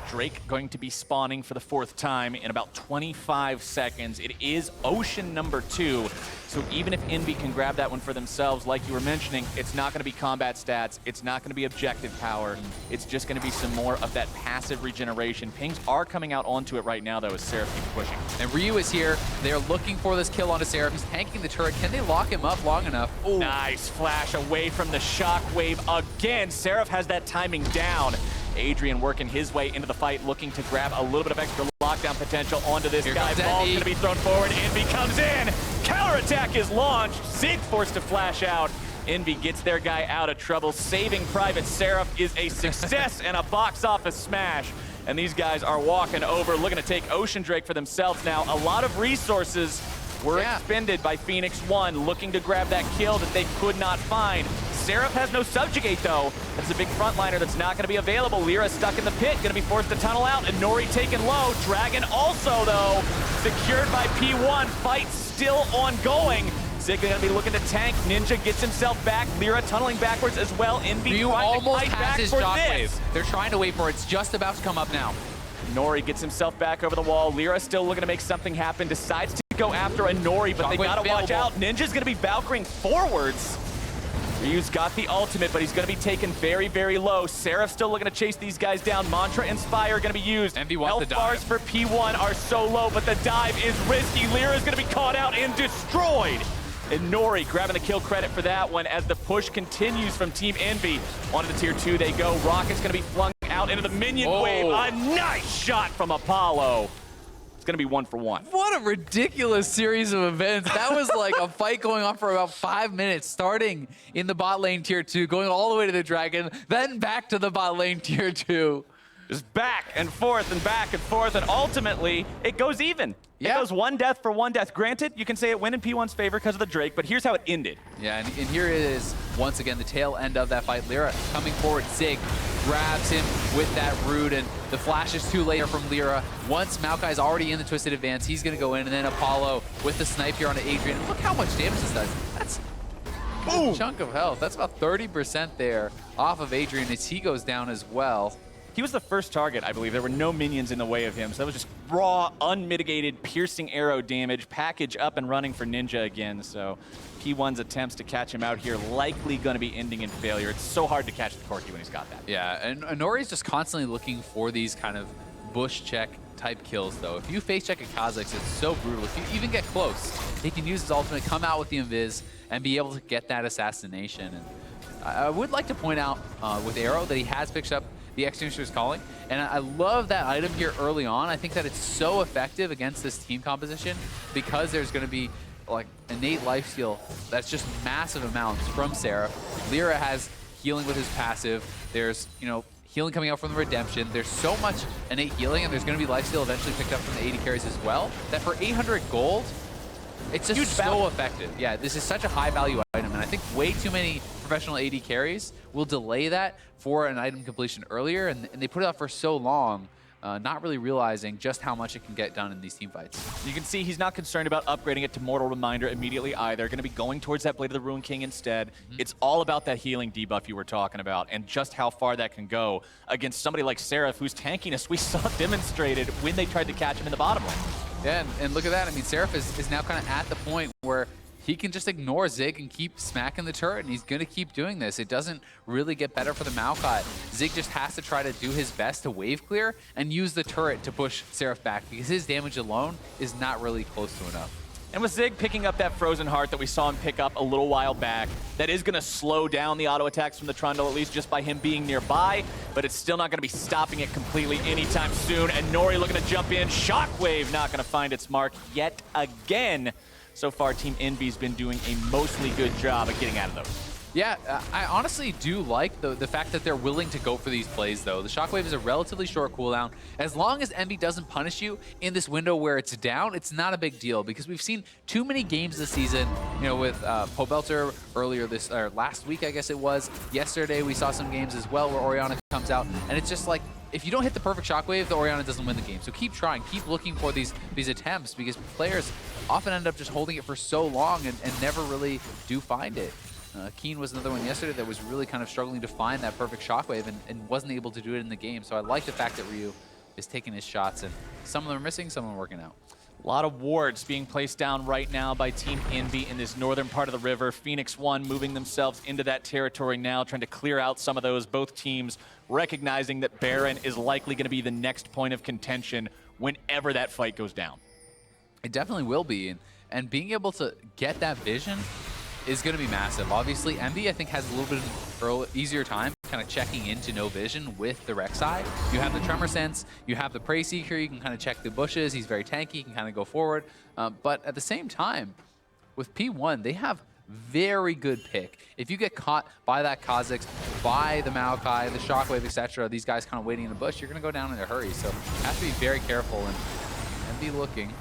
Drake going to be spawning for the 4th time in about 25 seconds. It is Ocean number 2. So even if Envy can grab that one for themselves, like you were mentioning, it's not going to be combat stats. It's not going to be objective power. It's just going to be some more of that passive regeneration. Pings are coming out onto it right now, though, as Seraph keeps pushing. And Ryu is here. They're looking for this kill onto Seraph. He's tanking the turret. Can they lock him up long enough? Ooh. Nice flash away from the shockwave again. Seraph has that timing down. Adrian working his way into the fight, looking to grab a little bit of extra lockdown potential onto this guy. Ball's going to be thrown forward. Envy comes in. Counterattack is launched. Zig forced to flash out. EnVy gets their guy out of trouble. Saving Private Seraph is a success and a box office smash. And these guys are walking over, looking to take Ocean Drake for themselves now. A lot of resources were expended by Phoenix One, looking to grab that kill that they could not find. Seraph has no subjugate, though. That's a big frontliner that's not going to be available. Lyra stuck in the pit, going to be forced to tunnel out, and Nori taken low. Dragon also, though, secured by P1. Fight still ongoing. Zig going to be looking to tank. Ninja gets himself back. Lyra tunneling backwards as well. EnVy trying to fight back for this. They're trying to wait for it. It's just about to come up now. Nori gets himself back over the wall. Lyra still looking to make something happen. Decides to go after a Nori, but they gotta watch out. Ninja's gonna be Valkyring forwards. Ryu's got the ultimate, but he's gonna be taken very, very low. Seraph's still looking to chase these guys down. Mantra Inspire gonna be used. EnVy wants the dive. Health bars for P1 are so low, but the dive is risky. Lyra's gonna be caught out and destroyed. And Nori grabbing the kill credit for that one as the push continues from Team EnVy. Onto the tier 2 they go. Rocket's gonna be flung out into the minion wave. A nice shot from Apollo. It's gonna be 1-for-1. What a ridiculous series of events. That was like a fight going on for about 5 minutes, starting in the bot lane tier 2, going all the way to the Dragon, then back to the bot lane tier 2. Just back and forth and back and forth, and ultimately, it goes even. It goes one death for one death. Granted, you can say it went in P1's favor because of the Drake, but here's how it ended. Yeah, and here it is, once again, the tail end of that fight. Lyra coming forward, Zig grabs him with that root, and the flash is too late from Lyra. Once Maokai's already in the Twisted Advance, he's gonna go in, and then Apollo with the snipe here on Adrian. Look how much damage this does. That's a chunk of health. That's about 30% there off of Adrian as he goes down as well. He was the first target, I believe. There were no minions in the way of him, so that was just raw, unmitigated, piercing arrow damage. Package up and running for Ninja again, so P1's attempts to catch him out here likely going to be ending in failure. It's so hard to catch the Corki when he's got that. Yeah, and Nori's just constantly looking for these kind of bush check type kills, though. If you face check a Kha'Zix, it's so brutal. If you even get close, he can use his ultimate, come out with the invis, and be able to get that assassination. And I would like to point out with Arrow that he has picked up the Extinguisher's Calling, and I love that item here early on. I think that it's so effective against this team composition because there's going to be like innate lifesteal that's just massive amounts from Seraph. Lyra has healing with his passive. There's, you know, healing coming out from the Redemption. There's so much innate healing, and there's going to be lifesteal eventually picked up from the AD carries as well, that for 800 gold, it's just so effective. Yeah, this is such a high value item, and I think way too many professional AD carries will delay that for an item completion earlier, and they put it off for so long, not really realizing just how much it can get done in these team fights. You can see he's not concerned about upgrading it to Mortal Reminder immediately either. Going to be going towards that Blade of the Ruin King instead. It's all about that healing debuff you were talking about and just how far that can go against somebody like Seraph, whose tankiness we saw demonstrated when they tried to catch him in the bottom lane. Yeah, and look at that. I mean, Seraph is now kind of at the point where he can just ignore Zig and keep smacking the turret, and he's going to keep doing this. It doesn't really get better for the Maokai. Zig just has to try to do his best to wave clear and use the turret to push Seraph back because his damage alone is not really close to enough. And with Zig picking up that Frozen Heart that we saw him pick up a little while back, that is going to slow down the auto attacks from the Trundle, at least just by him being nearby, but it's still not going to be stopping it completely anytime soon. And Nori looking to jump in. Shockwave not going to find its mark yet again. So far, Team EnVy's been doing a mostly good job of getting out of those. Yeah, I honestly do like the fact that they're willing to go for these plays, though. The Shockwave is a relatively short cooldown. As long as EnVy doesn't punish you in this window where it's down, it's not a big deal, because we've seen too many games this season, you know, with Pobelter earlier or last week, I guess it was. Yesterday, we saw some games as well where Orianna comes out, and it's just like, if you don't hit the perfect Shockwave, the Orianna doesn't win the game. So keep trying, keep looking for these attempts, because players often end up just holding it for so long and never really do find it. Keen was another one yesterday that was really kind of struggling to find that perfect Shockwave and wasn't able to do it in the game. So I like the fact that Ryu is taking his shots, and some of them are missing, some of them are working out. A lot of wards being placed down right now by Team EnVy in this northern part of the river. Phoenix One moving themselves into that territory now, trying to clear out some of those. Both teams recognizing that Baron is likely going to be the next point of contention whenever that fight goes down. It definitely will be, and being able to get that vision is going to be massive. Obviously, EnVy, I think, has a little bit of an easier time kind of checking into no vision with the Rek'Sai. You have the Tremor Sense, you have the Prey Seeker, you can kind of check the bushes, he's very tanky, he can kind of go forward. But at the same time, with P1, they have very good pick. If you get caught by that Kha'Zix, by the Maokai, the Shockwave, etc., these guys kind of waiting in the bush, you're going to go down in a hurry. So have to be very careful and be looking.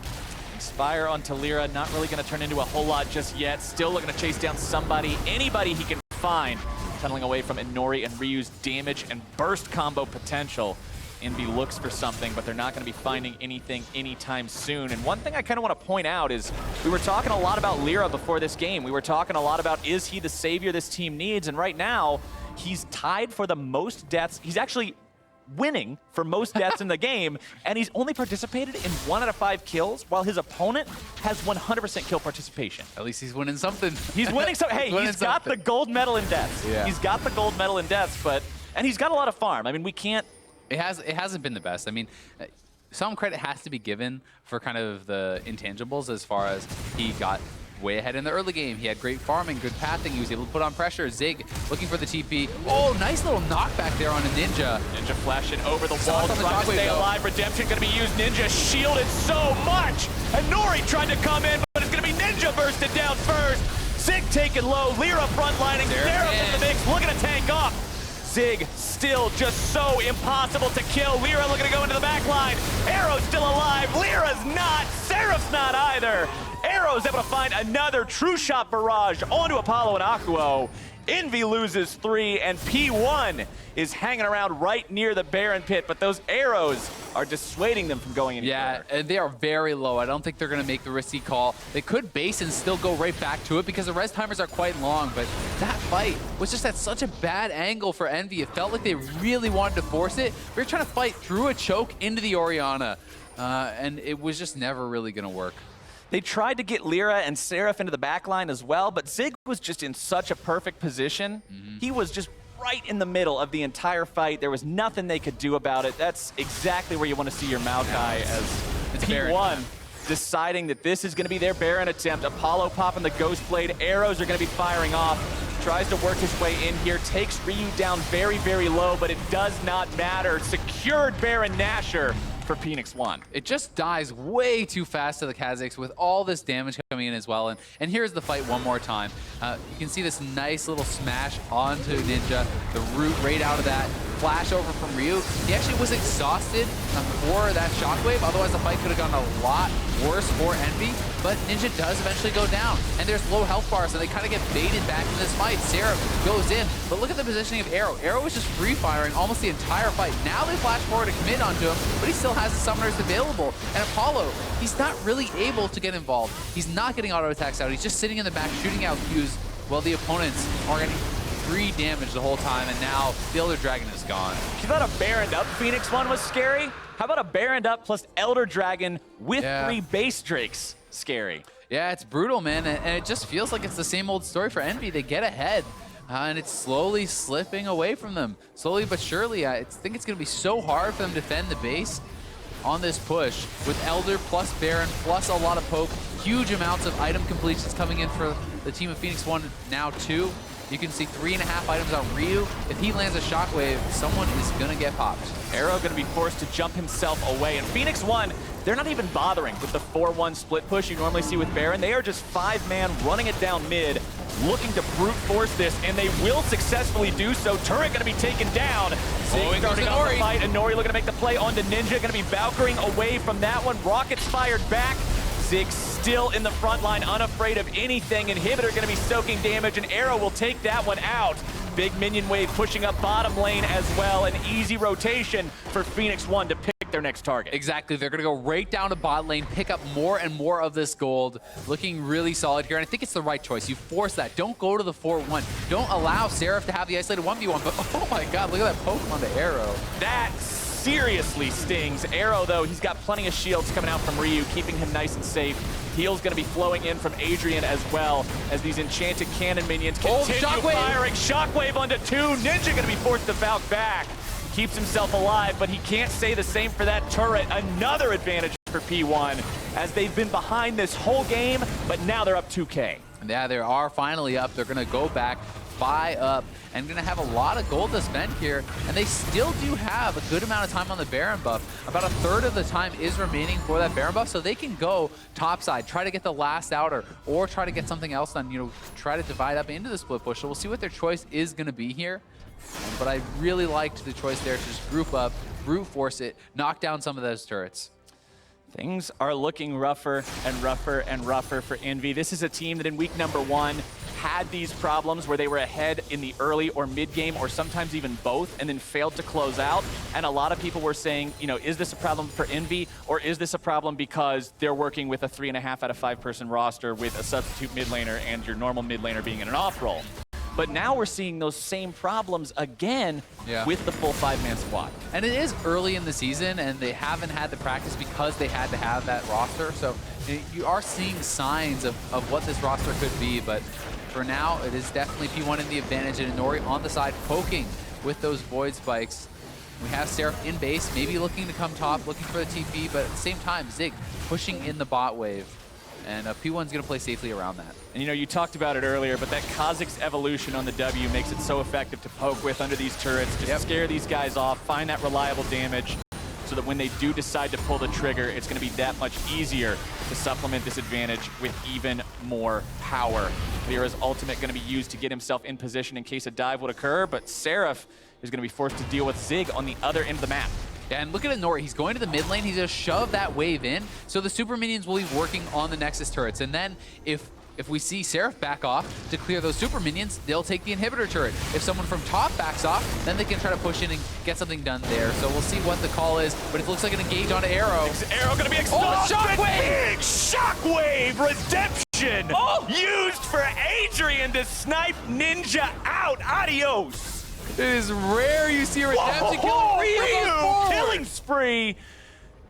Inspire on Talira, not really going to turn into a whole lot just yet. Still looking to chase down somebody, anybody he can find. Tunneling away from Inori and Ryu's damage and burst combo potential. EnVy looks for something, but they're not going to be finding anything anytime soon. And one thing I kind of want to point out is we were talking a lot about Lyra before this game. We were talking a lot about, is he the savior this team needs? And right now, he's tied for the most deaths. He's actually winning for most deaths in the game, and he's only participated in 1 out of 5 kills, while his opponent has 100% kill participation. At least he's winning something. He's winning something. Hey, he's got the gold medal in deaths. Yeah. He's got the gold medal in deaths, and he's got a lot of farm. I mean, we can't. It hasn't been the best. I mean, some credit has to be given for kind of the intangibles as far as he got way ahead in the early game. He had great farming, good pathing. He was able to put on pressure. Zig looking for the TP. Oh, nice little knockback there on a Ninja. Ninja flashing over the wall, on the trying to stay alive. Redemption going to be used. Ninja shielded so much. And Nori trying to come in, but it's going to be Ninja bursted down first. Zig taken low. Lyra frontlining. Seraph in the mix, looking to tank off. Zig still just so impossible to kill. Lyra looking to go into the back line. Arrow's still alive. Lyra's not. Seraph's not either. Arrow's able to find another true shot barrage onto Apollo and Akuo. EnVy loses 3, and P1 is hanging around right near the Baron pit, but those arrows are dissuading them from going any further. And they are very low. I don't think they're going to make the risky call. They could base and still go right back to it because the res timers are quite long, but that fight was just at such a bad angle for EnVy. It felt like they really wanted to force it. We were trying to fight through a choke into the Orianna, and it was just never really going to work. They tried to get Lyra and Seraph into the back line as well, but Zig was just in such a perfect position. He was just right in the middle of the entire fight. There was nothing they could do about it. That's exactly where you want to see your Maokai as P1 deciding that this is going to be their Baron attempt. Apollo popping the Ghost Blade. Arrows are going to be firing off. Tries to work his way in here. Takes Ryu down very, very low, but it does not matter. Secured Baron Nashor for Phoenix 1. It just dies way too fast to the Kha'Zix with all this damage coming in as well. And here's the fight one more time. You can see this nice little smash onto Ninja, the root right out of that. Flash over from Ryu. He actually was exhausted for that shockwave. Otherwise, the fight could have gone a lot worse for EnVy. But Ninja does eventually go down. And there's low health bars, so they kind of get baited back in this fight. Seraph goes in. But look at the positioning of Arrow. Arrow was just free-firing almost the entire fight. Now they flash forward to commit onto him, but he still has the summoners available. And Apollo, he's not really able to get involved. He's not getting auto attacks out. He's just sitting in the back shooting out Qs while the opponents are getting 3 damage the whole time, and now the Elder Dragon is gone. You thought a Baroned up Phoenix 1 was scary? How about a Baroned up plus Elder Dragon with 3 base Drakes? Scary. Yeah, it's brutal, man, and it just feels like it's the same old story for EnVy. They get ahead, and it's slowly slipping away from them. Slowly but surely, I think it's going to be so hard for them to defend the base on this push with Elder plus Baron plus a lot of poke. Huge amounts of item completions coming in for the team of Phoenix 1 now 2. You can see 3.5 items on Ryu. If he lands a shockwave, someone is going to get popped. Arrow going to be forced to jump himself away. And Phoenix 1, they're not even bothering with the 4-1 split push you normally see with Baron. They are just 5-man running it down mid, looking to brute force this, and they will successfully do so. Turret going to be taken down. Zig starting off the fight, and Nori looking to make the play onto Ninja. Going to be Valkyring away from that one. Rockets fired back. Zig still in the front line, unafraid of anything. Inhibitor going to be soaking damage, and Arrow will take that one out. Big minion wave pushing up bottom lane as well. An easy rotation for Phoenix 1 to pick their next target. Exactly. They're going to go right down to bot lane, pick up more and more of this gold. Looking really solid here, and I think it's the right choice. You force that. Don't go to the 4-1. Don't allow Seraph to have the isolated 1v1, but oh my god, look at that poke on the Arrow. That seriously stings. Arrow, though, he's got plenty of shields coming out from Ryu, keeping him nice and safe. Heal's going to be flowing in from Adrian as well as these enchanted cannon minions continue firing. Shockwave onto 2. Ninja going to be forced to Valk back. Keeps himself alive, but he can't say the same for that turret. Another advantage for P1 as they've been behind this whole game, but now they're up 2K. Yeah, they are finally up. They're going to go back buy up and going to have a lot of gold to spend here. And they still do have a good amount of time on the Baron buff. About a third of the time is remaining for that Baron buff, so they can go topside, try to get the last outer, or try to get something else done, you know, try to divide up into the split push. So we'll see what their choice is going to be here. But I really liked the choice there to just group up, brute force it, knock down some of those turrets. Things are looking rougher and rougher and rougher for Envy. This is a team that in week number 1 had these problems where they were ahead in the early or mid game, or sometimes even both, and then failed to close out. And a lot of people were saying, you know, is this a problem for Envy, or is this a problem because they're working with a 3.5 out of 5 person roster with a substitute mid laner and your normal mid laner being in an off role? But now we're seeing those same problems again with the full 5-man squad. And it is early in the season, and they haven't had the practice because they had to have that roster. So you are seeing signs of what this roster could be. But for now, it is definitely P1 in the advantage, and Inori on the side poking with those Void Spikes. We have Seraph in base, maybe looking to come top, looking for the TP, but at the same time, Zig pushing in the bot wave. And P1's going to play safely around that. And you know, you talked about it earlier, but that Kha'Zix evolution on the W makes it so effective to poke with under these turrets, just scare these guys off, find that reliable damage, so that when they do decide to pull the trigger, it's going to be that much easier to supplement this advantage with even more power. Lyra's ultimate going to be used to get himself in position in case a dive would occur, but Seraph is going to be forced to deal with Zig on the other end of the map. Yeah, and look at Inori. He's going to the mid lane. He's going to shove that wave in. So the super minions will be working on the Nexus turrets. And then if we see Seraph back off to clear those super minions, they'll take the inhibitor turret. If someone from top backs off, then they can try to push in and get something done there. So we'll see what the call is, but it looks like an engage onto Arrow. Arrow gonna be exhausted. Oh, shockwave! Big shockwave redemption used for Adrian to snipe Ninja out. Adios. It is rare you see a redemption killing spree.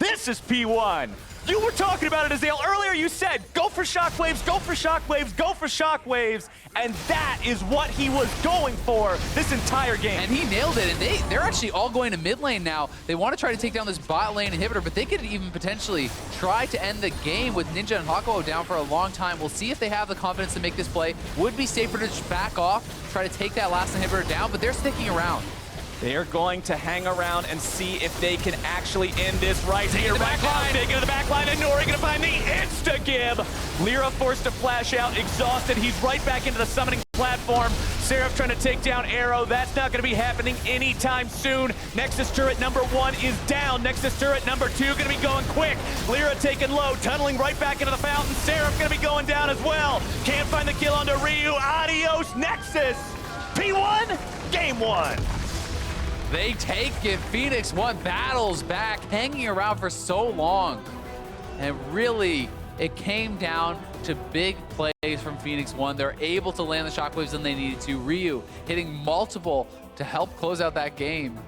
This is P1. You were talking about it, Azale. Earlier you said, go for shockwaves, go for shockwaves, go for shockwaves. And that is what he was going for this entire game. And he nailed it. And they're actually all going to mid lane now. They want to try to take down this bot lane inhibitor, but they could even potentially try to end the game with Ninja and Hakuho down for a long time. We'll see if they have the confidence to make this play. Would be safer to just back off, try to take that last inhibitor down, but they're sticking around. They are going to hang around and see if they can actually end this right here. Right now, take it to the back line, and Nori gonna find the insta-gib. Lyra forced to flash out, exhausted. He's right back into the summoning platform. Seraph trying to take down Arrow. That's not gonna be happening anytime soon. Nexus turret number 1 is down. Nexus turret number 2 gonna be going quick. Lyra taking low, tunneling right back into the fountain. Seraph gonna be going down as well. Can't find the kill onto Ryu. Adios, Nexus. P1, game 1. They take it. Phoenix One battles back, hanging around for so long. And really, it came down to big plays from Phoenix One. They're able to land the shockwaves when they needed to. Ryu hitting multiple to help close out that game.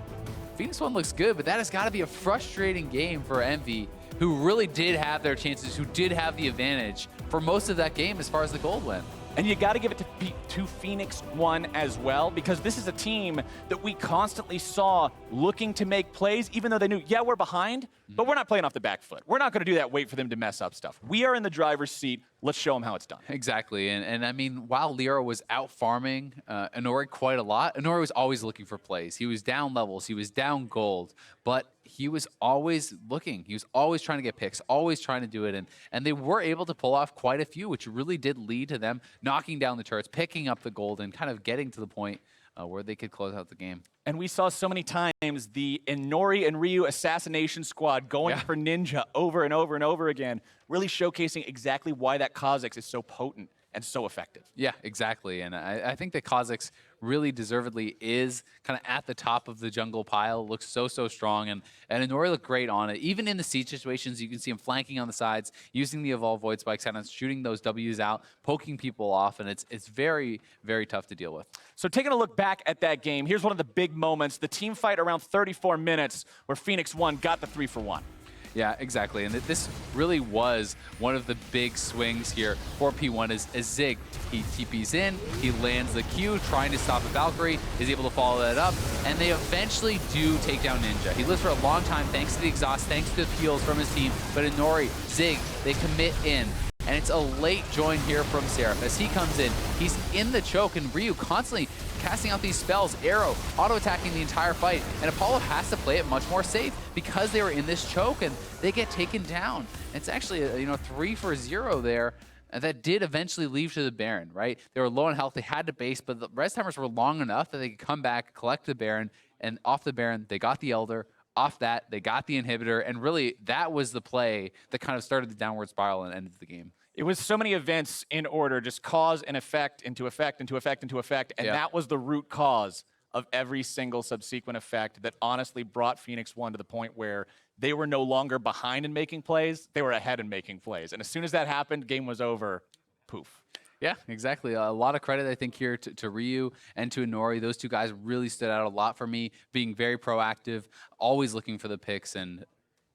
Phoenix One looks good, but that has got to be a frustrating game for Envy, who really did have their chances, who did have the advantage for most of that game as far as the gold went. And you got to give it to Phoenix One as well, because this is a team that we constantly saw looking to make plays, even though they knew, yeah, we're behind, but we're not playing off the back foot. We're not going to do that, wait for them to mess up stuff. We are in the driver's seat. Let's show them how it's done. Exactly. And I mean, while Lyra was out farming Inori quite a lot, Inori was always looking for plays. He was down levels. He was down gold. But he was always looking. He was always trying to get picks, always trying to do it. And they were able to pull off quite a few, which really did lead to them knocking down the turrets, picking up the gold, and kind of getting to the point where they could close out the game. And we saw so many times the Inori and Ryu assassination squad going for Ninja over and over and over again, really showcasing exactly why that Kha'Zix is so potent and so effective. Yeah, exactly. And I think that Kha'Zix really deservedly is kind of at the top of the jungle pile. Looks so strong, and Inori looked great on it. Even in the siege situations, you can see him flanking on the sides, using the Evolve Void Spikes, and shooting those W's out, poking people off, and it's very tough to deal with. So taking a look back at that game, here's one of the big moments. The team fight around 34 minutes where Phoenix One got the 3-for-1. Yeah, exactly. And this really was one of the big swings here for P1 is Zig. He TPs in, he lands the Q, trying to stop a Valkyrie, is able to follow that up, and they eventually do take down Ninja. He lives for a long time thanks to the exhaust, thanks to the peels from his team, but Inori, Zig, they commit in. and it's a late join here from Seraph. As he comes in, he's in the choke, and Ryu constantly casting out these spells, Arrow auto-attacking the entire fight, and Apollo has to play it much more safe because they were in this choke, and they get taken down. It's actually a 3 for 0 there. And that did eventually leave to the Baron, right? They were low on health, they had to base, but the rest timers were long enough that they could come back, collect the Baron, and off the Baron, they got the Elder. Off that, they got the inhibitor, and really, that was the play that kind of started the downward spiral and ended the game. It was so many events in order, just cause and effect into effect into effect into effect, and that was the root cause of every single subsequent effect that honestly brought Phoenix 1 to the point where they were no longer behind in making plays, they were ahead in making plays. And as soon as that happened, game was over, poof. Yeah, exactly. A lot of credit, I think, here to Ryu and to Inori. Those two guys really stood out a lot for me, being very proactive, always looking for the picks, and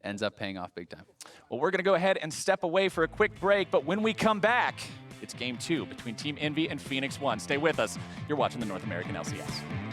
ends up paying off big time. Well, we're going to go ahead and step away for a quick break, but when we come back, it's Game 2 between Team Envy and Phoenix 1. Stay with us. You're watching the North American LCS.